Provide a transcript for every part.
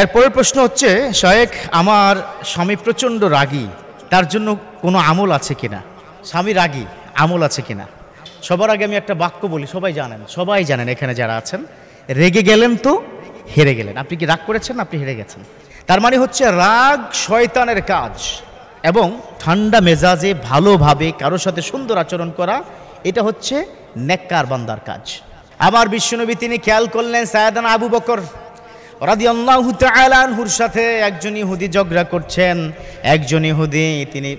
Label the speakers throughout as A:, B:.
A: এরপরের প্রশ্ন হচ্ছে, শায়েখ আমার স্বামী প্রচণ্ড রাগী, তার জন্য কোনো আমল আছে কিনা? স্বামী রাগী, আমল আছে কিনা? সবার আগে আমি একটা বাক্য বলি, সবাই জানেন এখানে যারা আছেন, রেগে গেলেন তো হেরে গেলেন। আপনি কি রাগ করেছেন? আপনি হেরে গেছেন। তার মানে হচ্ছে রাগ শয়তানের কাজ, এবং ঠান্ডা মেজাজে ভালোভাবে কারোর সাথে সুন্দর আচরণ করা এটা হচ্ছে নেককার বান্দার কাজ। আমার বিশ্বনবী তিনি খেয়াল করলেন, সাইয়েদনা আবু বকর রাদিয়াল্লাহু তাআলা আনহুর সাথে একজন ইহুদি ঝগড়া করছেন, একজন ইহুদি তিনি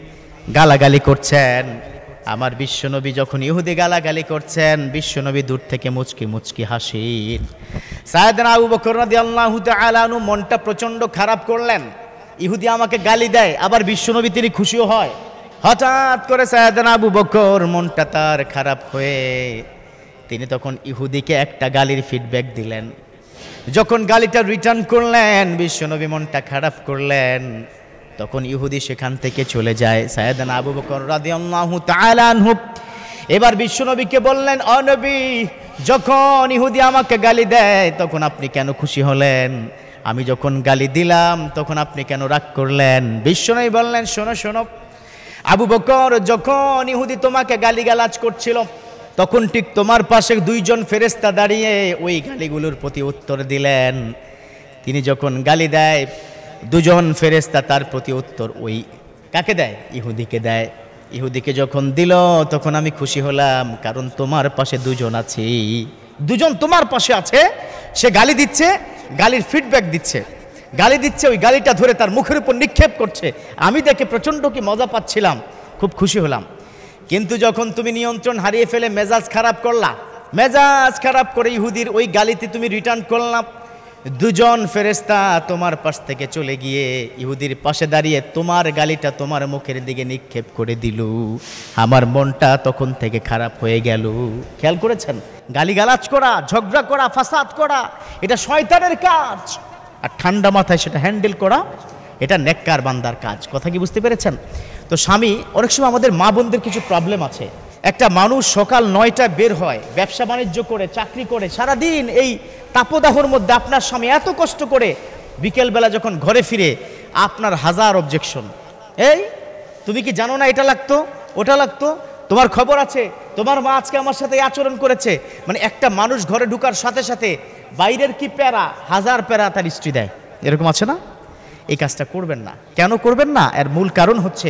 A: গালাগালি করছেন। আমার বিশ্বনবী যখন ইহুদি গালাগালি করছেন, বিশ্বনবী দূর থেকে মুচকি মুচকি হাসেন। সাইয়েদনা আবু বকর রাদিয়াল্লাহু তাআলা আনহু মনটা প্রচণ্ড খারাপ করলেন, ইহুদি আমাকে গালি দেয়, আবার বিশ্বনবী তিনি খুশিও হয়। হঠাৎ করে সাইয়েদনা আবু বকর মনটা তার খারাপ হয়ে তিনি তখন ইহুদিকে একটা গালির ফিডব্যাক দিলেন। যখন গালিটা রিটার্ন করলেন, বিশ্বনবী মনটা খারাপ করলেন, তখন ইহুদি সেখান থেকে চলে যায়। সাইয়েদনা আবু বকর রাদিয়াল্লাহু তাআলা আনহু এবার বিশ্বনবীকে বললেন, ও নবী, যখন ইহুদি আমাকে গালি দেয় তখন আপনি কেন খুশি হলেন? আমি যখন গালি দিলাম তখন আপনি কেন রাগ করলেন? বিশ্বনবী বললেন, শোনো শোনো আবু বকর, যখন ইহুদি তোমাকে গালিগালাজ করছিল তখন ঠিক তোমার পাশে দুইজন ফেরেশতা দাঁড়িয়ে ওই গালিগুলোর প্রতি উত্তর দিলেন। তিনি যখন গালি দেয়, দুজন ফেরেশতা তার প্রতি উত্তর ওই কাকে দেয়? ইহুদিকে দেয়। ইহুদিকে যখন দিল তখন আমি খুশি হলাম, কারণ তোমার পাশে দুজন আছে, দুজন তোমার পাশে আছে, সে গালি দিচ্ছে, গালির ফিডব্যাক দিচ্ছে, গালি দিচ্ছে, ওই গালিটা ধরে তার মুখের উপর নিক্ষেপ করছে। আমি দেখে প্রচণ্ড কি মজা পাচ্ছিলাম, খুব খুশি হলাম। কিন্তু যখন তুমি নিয়ন্ত্রণ হারিয়ে ফেলে মেজাজ খারাপ করলা, মেজাজ খারাপ করে ইহুদির ওই গালিতে তুমি রিটার্ন করলাম, দুজন ফেরেশতা তোমার পাশ থেকে চলে গিয়ে ইহুদির পাশে দাঁড়িয়ে তোমার গালিটা তোমার মুখের দিকে নিক্ষেপ করে দিল, আমার মনটা তখন থেকে খারাপ হয়ে গেল। খেয়াল করেছেন? গালিগালাজ করা, ঝগড়া করা, ফাসাদ করা এটা শয়তানের কাজ, আর ঠান্ডা মাথায় সেটা হ্যান্ডেল করা এটা নেককার বান্দার কাজ। কথা কি বুঝতে পেরেছেন? তো স্বামী, অনেক সময় আমাদের মা বোনদের কিছু প্রবলেম আছে। একটা মানুষ সকাল 9টায় বের হয়, ব্যবসা বাণিজ্য করে, চাকরি করে, সারাদিন এই তাপদাহর মধ্যে আপনার স্বামী এত কষ্ট করে বিকেলবেলা যখন ঘরে ফিরে আপনার হাজার অবজেকশন, এই তুমি কি জানো না এটা লাগতো, ওটা লাগতো, তোমার খবর আছে, তোমার মা আজকে আমার সাথে আচরণ করেছে। মানে একটা মানুষ ঘরে ঢুকার সাথে সাথে বাইরের কি প্যারা, হাজার প্যারা তার স্ত্রী দেয়, এরকম আছে না? এই কাজটা করবেন না। কেন করবেন না? এর মূল কারণ হচ্ছে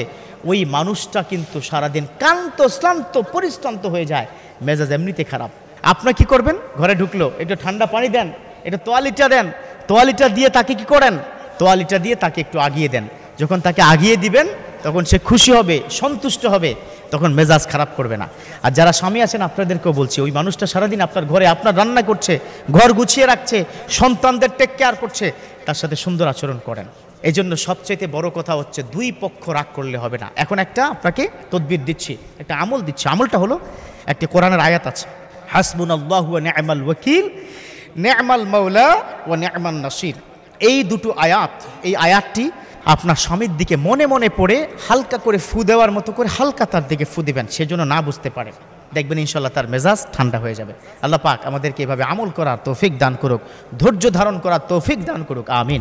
A: ওই মানুষটা কিন্তু সারাদিন ক্লান্ত, শ্রান্ত, পরিশ্রান্ত হয়ে যায়, মেজাজ এমনিতে খারাপ। আপনার কি করবেন? ঘরে ঢুকলো, একটু ঠান্ডা পানি দেন, একটু তোয়ালিটা দেন, তোয়ালিটা দিয়ে তাকে কি করেন? তোয়ালিটা দিয়ে তাকে একটু আগিয়ে দেন। যখন তাকে আগিয়ে দিবেন তখন সে খুশি হবে, সন্তুষ্ট হবে, তখন মেজাজ খারাপ করবে না। আর যারা স্বামী আছেন আপনাদেরকেও বলছি, ওই মানুষটা সারাদিন আপনার ঘরে আপনার রান্না করছে, ঘর গুছিয়ে রাখছে, সন্তানদের টেক কেয়ার করছে, তার সাথে সুন্দর আচরণ করেন। এই জন্য সবচাইতে বড় কথা হচ্ছে দুই পক্ষ রাগ করলে হবে না। এখন একটা আপনাকে তদবির দিচ্ছি, একটা আমল দিচ্ছি। আমলটা হলো, একটি কোরআনের আয়াত আছে, হাসবুনাল্লাহু ওয়া নি'মাল ওয়াকিল নি'মাল মাওলা ওয়া নি'মান নাসির। এই দুটো আয়াত, এই আয়াতটি আপনার স্বামীর দিকে মনে মনে পড়ে হালকা করে ফু দেওয়ার মতো করে হালকা তার দিকে ফু দিবেন, সেজন্য না বুঝতে পারে, দেখবেন ইনশাল্লাহ তার মেজাজ ঠান্ডা হয়ে যাবে। আল্লাহ পাক আমাদেরকে এভাবে আমল করার তৌফিক দান করুক, ধৈর্য ধারণ করার তৌফিক দান করুক, আমিন।